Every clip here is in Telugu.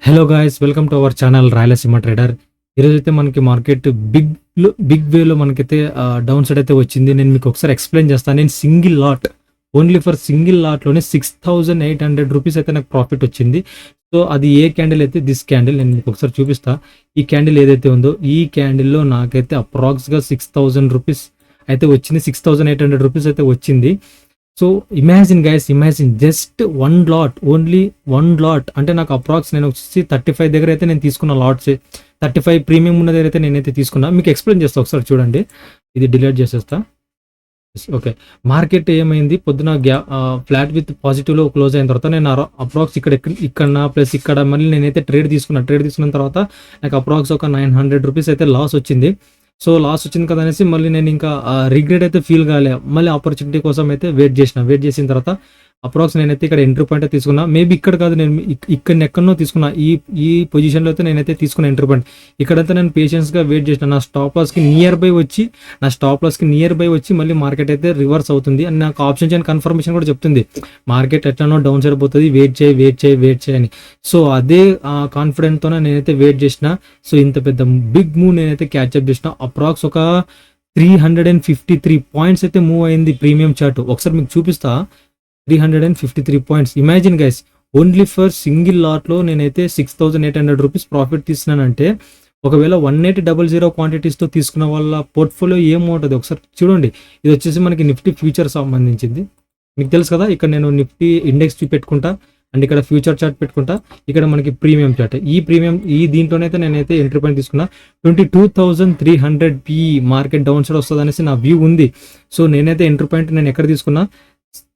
Hello guys, welcome to our channel Rayalaseema trader. ఈరోజైతే మనకి మార్కెట్ బిగ్ వేలో మనకైతే డౌన్ సైడ్ అయితే వచ్చింది. నేను మీకు ఒకసారి ఎక్స్ప్లెయిన్ చేస్తాను. నేను single lot, only for single లాట్లోనే 6,800 రూపీస్ అయితే నాకు ప్రాఫిట్ వచ్చింది. సో అది ఏ క్యాండిల్ అయితే, దిస్ క్యాండిల్ నేను మీకు ఒకసారి చూపిస్తా. ఈ క్యాండిల్ ఏదైతే ఉందో ఈ క్యాండిల్లో నాకైతే అప్రాక్స్గా 6,000 రూపీస్ అయితే వచ్చింది. 6,800 రూపీస్ అయితే వచ్చింది. So imagine guys, imagine just only one lot అంటే నాకు అప్రాక్స్ నేను వచ్చి 35 దగ్గర అయితే నేను తీసుకున్న లాట్స్, 35 ప్రీమియం ఉన్న దగ్గర అయితే నేనైతే తీసుకున్నా. మీకు ఎక్స్ప్లెయిన్ చేస్తా, ఒకసారి చూడండి. ఇది డిలీట్ చేసేస్తా. ఓకే, మార్కెట్ ఏమైంది, పొద్దున ఫ్లాట్ విత్ పాజిటివ్లో క్లోజ్ అయిన తర్వాత నేను అప్రాక్స్ ఇక్కడ ప్లస్ ఇక్కడ మళ్ళీ నేనైతే ట్రేడ్ తీసుకున్న తర్వాత నాకు అప్రాక్స్ ఒక 900 రూపీస్ అయితే లాస్ వచ్చింది. సో లాస్ వచ్చింది కదా అనేసి మళ్ళీ నేను ఇంకా రిగ్రెట్ అయితే ఫీల్ కాలే. మళ్ళీ ఆపర్చునిటీ కోసం అయితే వెయిట్ చేసిన తర్వాత అప్రాక్స్ నేనైతే ఇక్కడ ఎంట్రీ పాయింట్ తీసుకున్నా. మేబీ ఇక్కడ కాదు, నేను ఎక్కడో తీసుకున్నా. ఈ పొజిషన్లో అయితే నేనైతే తీసుకున్న ఎంట్రీ పాయింట్. ఇక్కడైతే నేను పేషెన్స్గా వెయిట్ చేసిన. నా స్టాప్ లాస్కి నియర్ బై వచ్చి మళ్ళీ మార్కెట్ అయితే రివర్స్ అవుతుంది అని నాకు ఆప్షన్ చేయని కన్ఫర్మేషన్ కూడా చెప్తుంది. మార్కెట్ ఎట్లనో డౌన్ సైడ్ పోతుంది, వెయిట్ చేయి అని. సో అదే కాన్ఫిడెంట్తోనే నేనైతే వెయిట్ చేసిన. సో ఇంత పెద్ద బిగ్ మూవ్ నేనైతే క్యాచ్అప్ చేసిన. అప్రాక్స్ ఒక 353 పాయింట్స్ అయితే మూవ్ అయింది ప్రీమియం చార్ట్. ఒకసారి మీకు చూపిస్తా. 353 points. Imagine guys, only for single లాట్లో నేనైతే 6,800 రూపీస్ ప్రాఫిట్ తీసినానంటే, ఒకవేళ 1800 క్వాంటిటీస్తో తీసుకున్న వాళ్ళ పోర్ట్ఫోలియో ఏమవుతుంది ఒకసారి చూడండి. ఇది వచ్చేసి మనకి నిఫ్టీ ఫ్యూచర్ సంబంధించింది. మీకు తెలుసు కదా, ఇక్కడ నేను నిఫ్టీ ఇండెక్స్ పెట్టుకుంటా అండ్ ఇక్కడ ఫ్యూచర్ చార్ట్ పెట్టుకుంటా. ఇక్కడ మనకి ప్రీమియం చార్ట్, ఈ దీంట్లోనైతే నేనైతే ఎంట్రీ పాయింట్ తీసుకున్నా. 22,300 PE మార్కెట్ డౌన్ సైడ్ వస్తుంది అనేసి నా వ్యూ ఉంది. సో నేనైతే ఎంట్రీ పాయింట్ నేను ఎక్కడ తీసుకున్నా,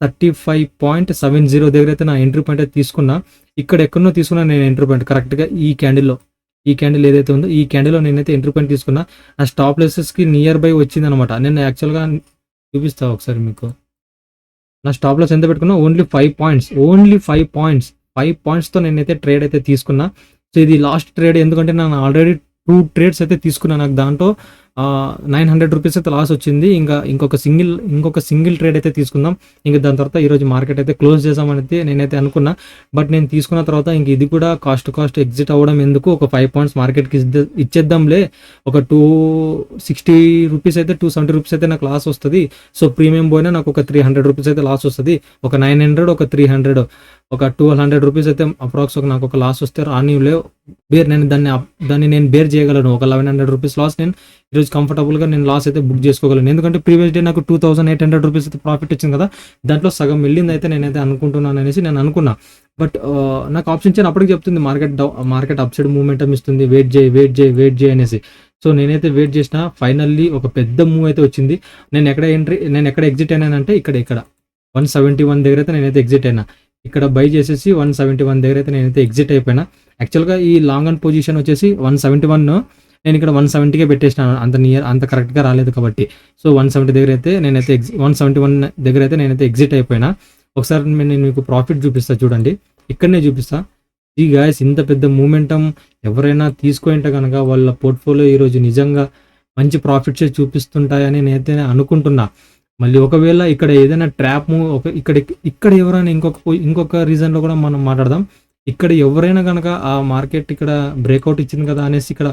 35.70 దగ్గర అయితే నా ఎంట్రీ పాయింట్ అయితే తీసుకున్నా. ఇక్కడ ఎక్కడో తీసుకున్నా నేను ఎంట్రీ పాయింట్ కరెక్ట్గా ఈ క్యాండిల్ ఏదైతే ఉందో ఈ క్యాండిల్లో నేనైతే ఎంట్రీ పాయింట్ తీసుకున్నా. నా స్టాప్ లాసెస్కి నియర్ బై వచ్చింది అనమాట. నేను యాక్చువల్గా చూపిస్తా ఒకసారి మీకు. నా స్టాప్ లాస్ ఎంత పెట్టుకున్నా, ఓన్లీ 5 పాయింట్స్తో నేనైతే ట్రేడ్ అయితే తీసుకున్నా. సో ఇది లాస్ట్ ట్రేడ్, ఎందుకంటే నేను ఆల్రెడీ 2 ట్రేడ్స్ అయితే తీసుకున్నా. నాకు దాంట్లో 900 రూపీస్ అయితే లాస్ వచ్చింది. ఇంకొక సింగిల్ ట్రేడ్ అయితే తీసుకుందాం. ఇంకా దాని తర్వాత ఈరోజు మార్కెట్ అయితే క్లోజ్ చేసామని నేనైతే అనుకున్నా. బట్ నేను తీసుకున్న తర్వాత ఇంక ఇది కూడా కాస్ట్ ఎగ్జిట్ అవ్వడం ఎందుకు, ఒక 5 పాయింట్స్ మార్కెట్కి ఇచ్చేద్దాంలే. ఒక 260 రూపీస్ అయితే 270 రూపీస్ అయితే నాకు లాస్ వస్తుంది. సో ప్రీమియం పోయినా నాకు ఒక 300 రూపీస్ అయితే లాస్ వస్తుంది. ఒక 900, ఒక 300, ఒక 1200 రూపీస్ అయితే అప్రాక్స్ నాకు ఒక లాస్ వస్తే రానివ్వలే. నేను దాన్ని నేను బేర్ చేయగలను. ఒక 1100 రూపీస్ లాస్ నేను ఈరోజు కంఫర్టబుల్గా నేను లాస్ అయితే బుక్ చేసుకోగలను. ఎందుకంటే ప్రీవియస్ డే నాకు 2,800 రూపీస్ అయితే ప్రాఫిట్ వచ్చింది కదా, దాంట్లో సగం వెళ్ళింది అయితే నేనైతే అనుకుంటున్నాను అనేసి నేను అనుకున్నా. బట్ నాకు ఆప్షన్ చేయను అప్పటికి చెప్తుంది మార్కెట్ అప్ సైడ్ మూమెంటం ఇస్తుంది, వెయిట్ చేయి అనేసి. సో నేనైతే వెయిట్ చేసిన. ఫైనల్లీ ఒక పెద్ద మూవ్ అయితే వచ్చింది. నేను ఎక్కడ ఎగ్జిట్ అయినానంటే ఇక్కడ 171 దగ్గర అయితే నేనైతే ఎగ్జిట్ అయినా. ఇక్కడ బై చేసేసి 171 దగ్గర అయితే నేనైతే ఎగ్జిట్ అయిపోయినా. యాక్చువల్గా ఈ లాంగ్ అండ్ పొజిషన్ వచ్చేసి 171, నేను ఇక్కడ 170కే పెట్టేసినాను. అంత కరెక్ట్గా రాలేదు కాబట్టి. సో 170 దగ్గర అయితే 171 దగ్గర అయితే నేనైతే ఎగ్జిట్ అయిపోయినా. ఒకసారి నేను మీకు ప్రాఫిట్ చూపిస్తా చూడండి, ఇక్కడనే చూపిస్తా. ఈ గాయస్, ఇంత పెద్ద మూమెంటం ఎవరైనా తీసుకుంటే కనుక వాళ్ళ పోర్ట్ఫోలియో ఈరోజు నిజంగా మంచి ప్రాఫిట్సే చూపిస్తుంటాయని నేనైతే అనుకుంటున్నా. మళ్ళీ ఒకవేళ ఇక్కడ ఏదైనా ట్రాప్ మూవ్ ఇక్కడ ఎవరైనా ఇంకొక రీజన్లో కూడా మనం మాట్లాడదాం. ఇక్కడ ఎవరైనా కనుక ఆ మార్కెట్ ఇక్కడ బ్రేక్అవుట్ ఇచ్చింది కదా అనేసి ఇక్కడ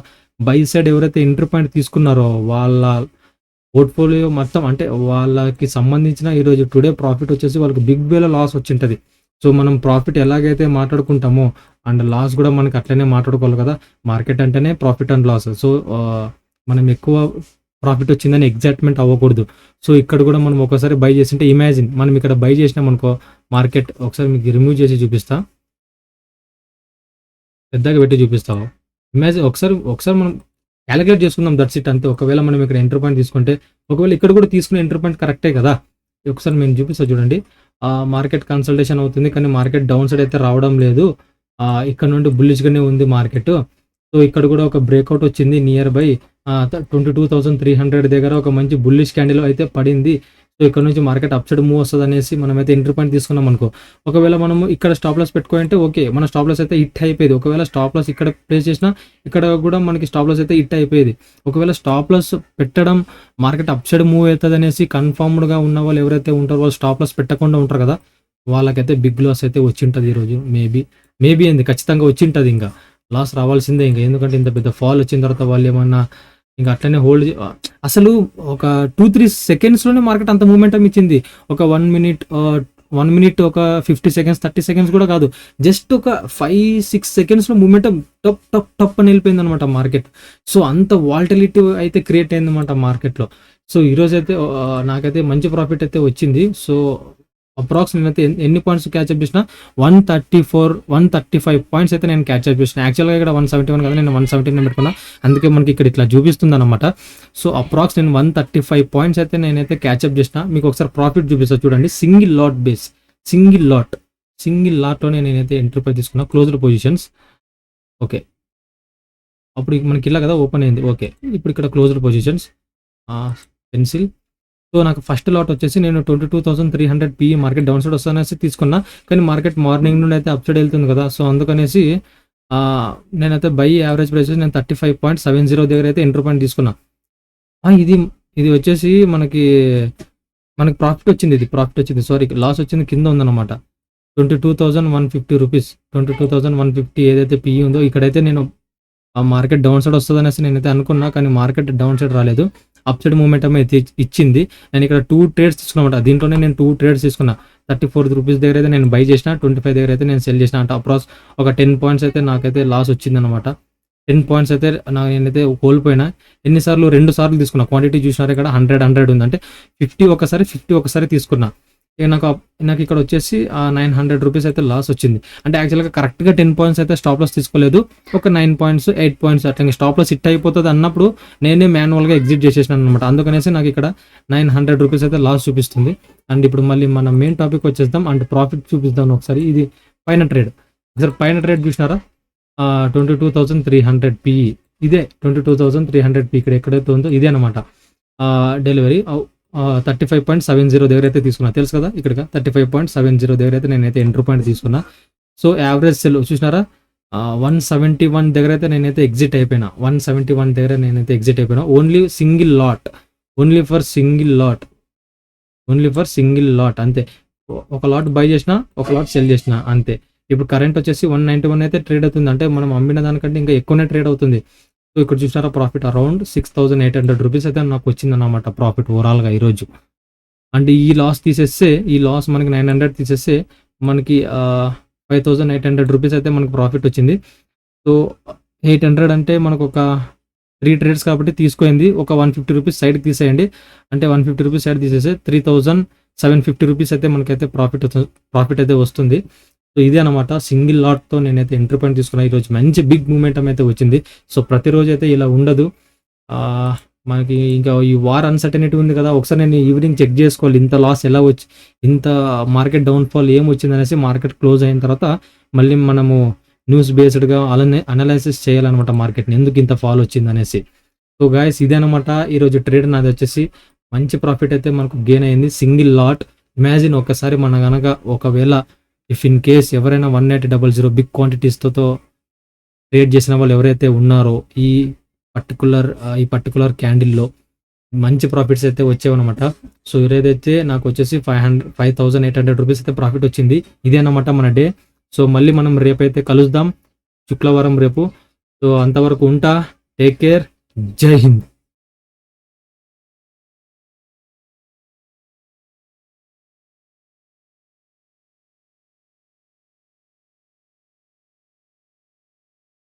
బై సైడ్ ఎవరైతే ఎంట్రీ పాయింట్ తీసుకున్నారో వాళ్ళ పోర్ట్ఫోలియో మొత్తం, అంటే వాళ్ళకి సంబంధించిన ఈరోజు టుడే ప్రాఫిట్ వచ్చేసి వాళ్ళకి బిగ్ వేలో లాస్ వచ్చింటుంది. సో మనం ప్రాఫిట్ ఎలాగైతే మాట్లాడుకుంటామో అండ్ లాస్ కూడా మనకి అట్లనే మాట్లాడుకోవాలి కదా. మార్కెట్ అంటేనే ప్రాఫిట్ అండ్ లాస్. సో మనం ఎక్కువ ప్రాఫిట్ వచ్చిందని ఎగ్జైట్మెంట్ అవ్వకూడదు. సో ఇక్కడ కూడా మనం ఒకసారి బై చేసింటే, ఇమాజిన్ మనం ఇక్కడ బై చేసినాం అనుకో, మార్కెట్ ఒకసారి మీకు రిమూవ్ చేసి చూపిస్తా, పెద్దగా పెట్టి చూపిస్తావు. ఇమాజిన్ ఒకసారి మనం క్యాలిక్యులేట్ చేసుకుందాం, దట్స్ ఇట్ అంతే. ఒకవేళ మనం ఇక్కడ ఎంట్రీ పాయింట్ తీసుకుంటే, ఒకవేళ ఇక్కడ కూడా తీసుకునే ఎంట్రీ పాయింట్ కరెక్టే కదా. ఒకసారి మేము చూపిస్తా చూడండి. మార్కెట్ కన్సల్టేషన్ అవుతుంది కానీ మార్కెట్ డౌన్ సైడ్ అయితే రావడం లేదు. ఇక్కడ నుండి బుల్లిష్గానే ఉంది మార్కెట్. సో ఇక్కడ కూడా ఒక బ్రేక్అవుట్ వచ్చింది నియర్ బై 22,300 దగ్గర ఒక మంచి బుల్లిష్ క్యాండిల్ అయితే పడింది. సో ఇక్కడ నుంచి మార్కెట్ అప్ సైడ్ మూవ్ వస్తుంది అనేసి మనమైతే ఎంట్రీ పాయింట్ తీసుకున్నాం అనుకో. ఒకవేళ మనము ఇక్కడ స్టాప్ లాస్ పెట్టుకుంటే ఓకే, మన స్టాప్ లాస్ అయితే హిట్ అయిపోయేది. ఒకవేళ స్టాప్ లాస్ ఇక్కడ ప్లేస్ చేసినా ఇక్కడ కూడా మనకి స్టాప్ లాస్ అయితే హిట్ అయిపోయేది. ఒకవేళ స్టాప్ లాస్ పెట్టడం మార్కెట్ అప్ సైడ్ మూవ్ అవుతుంది అనేసి కన్ఫర్మ్డ్గా ఉన్న వాళ్ళు ఎవరైతే ఉంటారో వాళ్ళు స్టాప్ లాస్ పెట్టకుండా ఉంటారు కదా, వాళ్ళకైతే బిగ్ లాస్ అయితే వచ్చి ఉంటుంది ఈరోజు. మేబీ ఏంది ఖచ్చితంగా వచ్చి ఉంటుంది. ఇంకా లాస్ రావాల్సిందే ఇంకా, ఎందుకంటే ఇంత పెద్ద ఫాల్ వచ్చిన తర్వాత వాళ్ళు ఏమన్నా ఇంకా అట్లనే అసలు ఒక 2-3 సెకండ్స్లోనే మార్కెట్ అంత మూమెంటం ఇచ్చింది. ఒక 1 మినిట్ ఒక 50 సెకండ్స్ 30 సెకండ్స్ కూడా కాదు, జస్ట్ ఒక 5-6 సెకండ్స్లో మూమెంటం టప్ టప్ టప్ అని వెళ్ళిపోయింది అనమాట మార్కెట్. సో అంత వాల్టిలిటీ అయితే క్రియేట్ అయింది అనమాట మార్కెట్లో. సో ఈరోజు అయితే నాకైతే మంచి ప్రాఫిట్ అయితే వచ్చింది. సో అప్రాక్స్ నేనైతే ఎన్ని పాయింట్స్ క్యాచ్అప్ చేసిన, 135 పాయింట్స్ అయితే నేను క్యాచ్అప్ చేసిన. యాక్చువల్గా ఇక్కడ 171 కదా, నేను 117 పెట్టుకున్నా, అందుకే మనకి ఇక్కడ ఇట్లా చూపిస్తుంది అనమాట. సో అప్రాక్స్ నేను 135 పాయింట్స్ అయితే నేనైతే క్యాచ్అప్ చేసిన. మీకు ఒకసారి ప్రాఫిట్ చూపిస్తా చూడండి. సింగిల్ లాట్లోనే నేనైతే ఎంట్రీ ప్రైస్ తీసుకున్నా. క్లోజ్డ్ పొజిషన్స్ ఓకే, అప్పుడు మనకి ఇలా కదా ఓపెన్ అయింది. ఓకే, ఇప్పుడు ఇక్కడ క్లోజ్డ్ పొజిషన్స్ పెన్సిల్. సో నాకు ఫస్ట్ లాట్ వచ్చేసి నేను 22,300 PE మార్కెట్ డౌన్ సైడ్ వస్తానేసి తీసుకున్నా, కానీ మార్కెట్ మార్నింగ్ నుండి అయితే అప్ సైడ్ వెళ్తుంది కదా. సో అందుకనేసి నేనైతే బై యావరేజ్ ప్రైస్ నేను 35.70 దగ్గర అయితే ఎంట్రీ పాయింట్ తీసుకున్నా. ఇది వచ్చేసి మనకి ప్రాఫిట్ వచ్చింది, సారీ లాస్ వచ్చింది కింద ఉందన్నమాట. 22,150 రూపీస్, 22,150 ఏదైతే PE ఉందో ఇక్కడైతే నేను ఆ మార్కెట్ డౌన్ సైడ్ వస్తుందనేసి నేనైతే అనుకున్నా, కానీ మార్కెట్ డౌన్ సైడ్ రాలేదు, అప్ సైడ్ మూమెంటం అయితే ఇచ్చింది. నేను ఇక్కడ 2 ట్రేడ్స్ తీసుకున్నమాట. దీంట్లోనే నేను 2 ట్రేడ్స్ తీసుకున్నా. 34 రూపీస్ దగ్గర అయితే నేను బై చేసిన, 25 దగ్గర అయితే నేను సెల్ చేసిన. అంటే అప్రాక్స్ ఒక 10 పాయింట్స్ అయితే నాకైతే లాస్ వచ్చింది అనమాట. 10 పాయింట్స్ అయితే నేనైతే కోల్పోయినా. ఎన్నిసార్లు 2 సార్లు తీసుకున్నా. క్వాంటిటీ చూసినారు ఇక్కడ 100 ఉంది, అంటే 50 ఒకసారి తీసుకున్నా. నాకు ఇక్కడ వచ్చేసి 900 రూపీస్ అయితే లాస్ వచ్చింది. అంటే యాక్చువల్గా కరెక్ట్గా 10 పాయింట్స్ అయితే స్టాప్ లాస్ తీసుకోలేదు, ఒక 9 పాయింట్స్ 8 పాయింట్స్ అట్లా స్టాప్ లాస్ హిట్ అయిపోతుంది అన్నప్పుడు నేనే మాన్యువల్గా ఎగ్జిట్ చేసేసాను అనమాట. అందుకనేసి నాకు ఇక్కడ 900 రూపీస్ అయితే లాస్ చూపిస్తుంది. అండ్ ఇప్పుడు మళ్ళీ మన మెయిన్ టాపిక్ వచ్చేద్దాం, అండ్ ప్రాఫిట్ చూపిద్దాం ఒకసారి. ఇది పైన ట్రేడ్ చూసినారా, 22,300 PE, ఇదే 22,300 PE ఇక్కడ ఎక్కడైతే ఉందో ఇదే అనమాట డెలివరీ. 35.70 దగ్గర అయితే తీసుకున్నా, తెలుసు కదా, ఇక్కడ 35.70 దగ్గర అయితే నేనైతే ఎంట్రీ పాయింట్ తీసుకున్నా. సో యావరేజ్ సెల్ చూసినారా, 171 దగ్గర అయితే నేనైతే ఎగ్జిట్ అయిపోయినా. 171 దగ్గర నేనైతే ఎగ్జిట్ అయిపోయినా. ఓన్లీ ఫర్ సింగిల్ లాట్ అంతే. ఒక లాట్ బై చేసిన, ఒక లాట్ సెల్ చేసిన అంతే. ఇప్పుడు కరెంట్ వచ్చేసి 191 అయితే ట్రేడ్ అవుతుంది, అంటే మనం అమ్మిన దానికంటే ఇంకా ఎక్కువనే ట్రేడ్ అవుతుంది. సో ఇక్కడ చూసినారా, ప్రాఫిట్ అరౌండ్ 6,800 రూపీస్ అయితే నాకు వచ్చిందన్నమాట ప్రాఫిట్ ఓవరాల్గా ఈరోజు. అండ్ ఈ లాస్ మనకి 900 తీసేస్తే మనకి 5,800 రూపీస్ అయితే మనకు ప్రాఫిట్ వచ్చింది. సో 800 అంటే మనకు ఒక 3 ట్రేడ్స్ కాబట్టి తీసుకోయింది. ఒక 150 రూపీస్ సైడ్కి తీసేయండి, అంటే 150 రూపీస్ సైడ్ తీసేస్తే 3,750 రూపీస్ అయితే మనకైతే ప్రాఫిట్ అయితే వస్తుంది. సో ఇదే అనమాట, సింగిల్ లాట్తో నేనైతే ఎంట్రీ పాయింట్ తీసుకున్నా. ఈరోజు మంచి బిగ్ మూమెంటం అయితే వచ్చింది. సో ప్రతిరోజు అయితే ఇలా ఉండదు, మనకి ఇంకా ఈ వార్ అన్సర్టనిటీ ఉంది కదా. ఒకసారి నేను ఈవినింగ్ చెక్ చేసుకోవాలి, ఇంత లాస్ ఎలా వచ్చి, ఇంత మార్కెట్ డౌన్ఫాల్ ఏం వచ్చిందనేసి మార్కెట్ క్లోజ్ అయిన తర్వాత మళ్ళీ మనము న్యూస్ బేస్డ్గా అనలైసిస్ చేయాలన్నమాట మార్కెట్ని, ఎందుకు ఇంత ఫాల్ వచ్చింది అనేసి. సో గాయస్ ఇదే అనమాట ఈరోజు ట్రేడ్ నాది వచ్చేసి. మంచి ప్రాఫిట్ అయితే మనకు గెయిన్ అయింది, సింగిల్ లాట్. ఇమాజిన్ ఒకసారి మన కనుక ఒకవేళ ఇఫ్ ఇన్ కేస్ ఎవరైనా 1800 బిగ్ క్వాంటిటీస్తో ట్రేడ్ చేసిన వాళ్ళు ఎవరైతే ఉన్నారో ఈ పర్టికులర్ క్యాండిల్లో మంచి ప్రాఫిట్స్ అయితే వచ్చేవన్నమాట. సో ఏదైతే నాకు వచ్చేసి 5,800 రూపీస్ అయితే ప్రాఫిట్ వచ్చింది. ఇదే అన్నమాట మన డే. సో మళ్ళీ మనం రేపైతే కలుద్దాం, శుక్రవారం రేపు. సో అంతవరకు ఉంటా, టేక్ కేర్, జై హింద్.